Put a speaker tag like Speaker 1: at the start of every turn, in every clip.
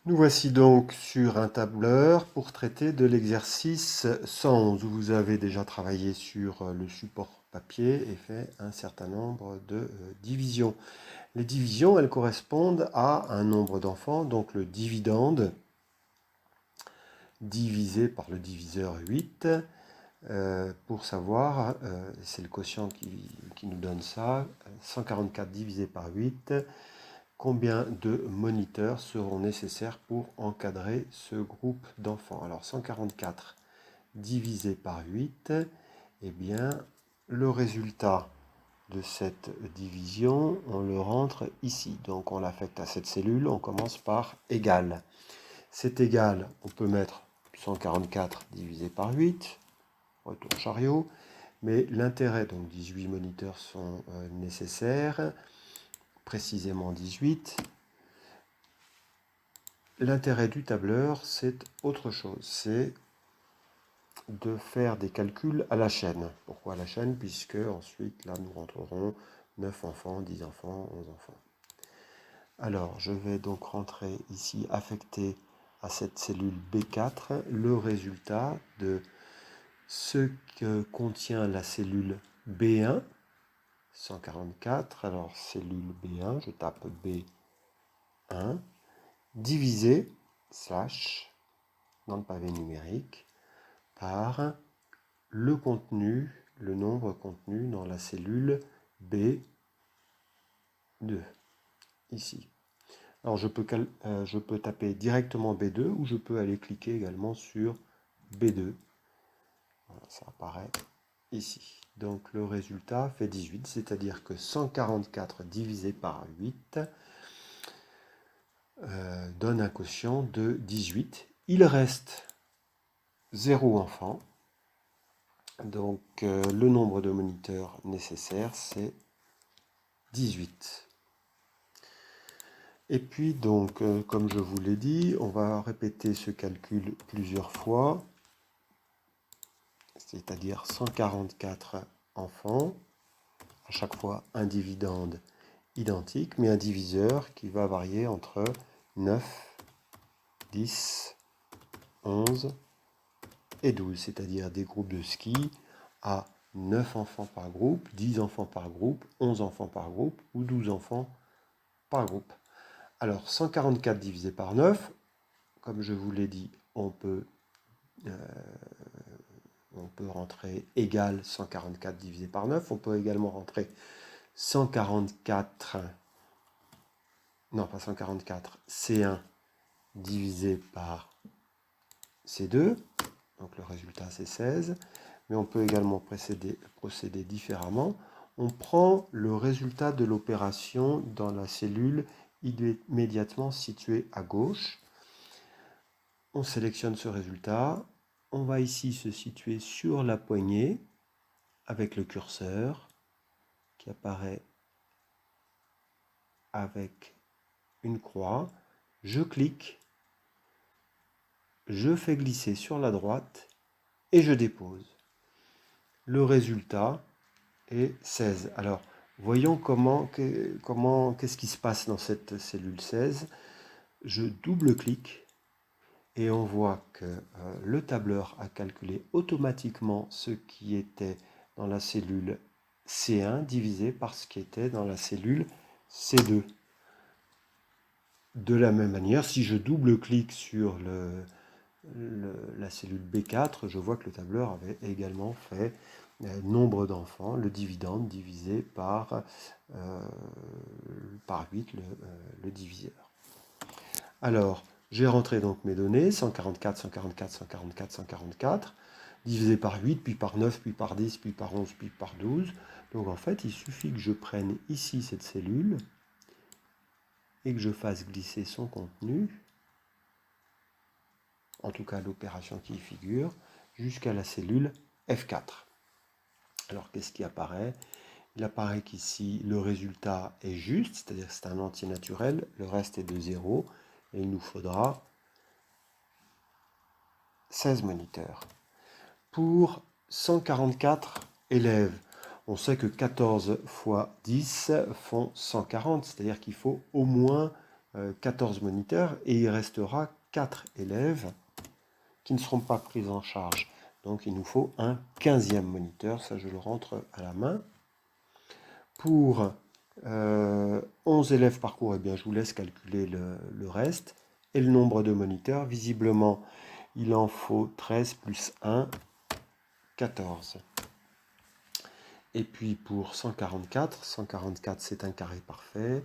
Speaker 1: Nous voici donc sur un tableur pour traiter de l'exercice 111 où vous avez déjà travaillé sur le support papier et fait un certain nombre de divisions. Les divisions, elles correspondent à un nombre d'enfants, donc le dividende divisé par le diviseur 8, pour savoir, c'est le quotient qui nous donne ça, 144 divisé par 8, combien de moniteurs seront nécessaires pour encadrer ce groupe d'enfants. Alors 144 divisé par 8, eh bien le résultat de cette division, on le rentre ici. Donc on l'affecte à cette cellule, on commence par égal. C'est égal, on peut mettre 144 divisé par 8, retour chariot, mais l'intérêt, donc 18 moniteurs sont nécessaires, précisément 18. L'intérêt du tableur, c'est autre chose, c'est de faire des calculs à la chaîne. Pourquoi à la chaîne? Puisque ensuite, là, nous rentrerons 9 enfants, 10 enfants, 11 enfants. Alors, je vais donc rentrer ici, affecter à cette cellule B4 le résultat de ce que contient la cellule B1, 144. Alors, cellule B1, je tape B1, divisé, slash, dans le pavé numérique, par le contenu, le nombre contenu dans la cellule B2, ici. Alors je peux taper directement B2 ou je peux aller cliquer également sur B2. Voilà, ça apparaît ici. Donc le résultat fait 18, c'est-à-dire que 144 divisé par 8 donne un quotient de 18. Il reste 0 enfant. Donc le nombre de moniteurs nécessaires, c'est 18. Et puis donc, comme je vous l'ai dit, on va répéter ce calcul plusieurs fois, c'est-à-dire 144 enfants, à chaque fois un dividende identique, mais un diviseur qui va varier entre 9, 10, 11 et 12, c'est-à-dire des groupes de ski à 9 enfants par groupe, 10 enfants par groupe, 11 enfants par groupe ou 12 enfants par groupe. Alors 144 divisé par 9, comme je vous l'ai dit, on peut rentrer égal 144 divisé par 9. On peut également rentrer 144, non pas 144, C1 divisé par C2. Donc le résultat c'est 16. Mais on peut également procéder différemment. On prend le résultat de l'opération dans la cellule immédiatement située à gauche. On sélectionne ce résultat. On va ici se situer sur la poignée avec le curseur qui apparaît avec une croix. Je clique, je fais glisser sur la droite et je dépose. Le résultat est 16. Alors, voyons qu'est-ce qui se passe dans cette cellule 16. Je double-clique et on voit que le tableur a calculé automatiquement ce qui était dans la cellule C1 divisé par ce qui était dans la cellule C2. De la même manière, si je double-clique sur la cellule B4, je vois que le tableur avait également fait nombre d'enfants, le dividende divisé par 8, le diviseur. Alors, j'ai rentré donc mes données, 144, 144, 144, 144, divisé par 8, puis par 9, puis par 10, puis par 11, puis par 12. Donc en fait, il suffit que je prenne ici cette cellule et que je fasse glisser son contenu, en tout cas l'opération qui y figure, jusqu'à la cellule F4. Alors qu'est-ce qui apparaît? Il apparaît qu'ici le résultat est juste, c'est-à-dire que c'est un entier naturel, le reste est de 0, et il nous faudra 16 moniteurs. Pour 144 élèves, on sait que 14 fois 10 font 140, c'est-à-dire qu'il faut au moins 14 moniteurs et il restera 4 élèves qui ne seront pas pris en charge. Donc il nous faut un 15e moniteur, ça je le rentre à la main. Pour 11 élèves par cours, eh bien, je vous laisse calculer le reste. Et le nombre de moniteurs, visiblement, il en faut 13 plus 1, 14. Et puis pour 144 c'est un carré parfait.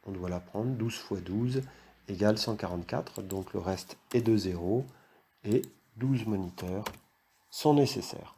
Speaker 1: On doit la prendre, 12 fois 12 égale 144. Donc le reste est de 0 et 12 moniteurs sont nécessaires.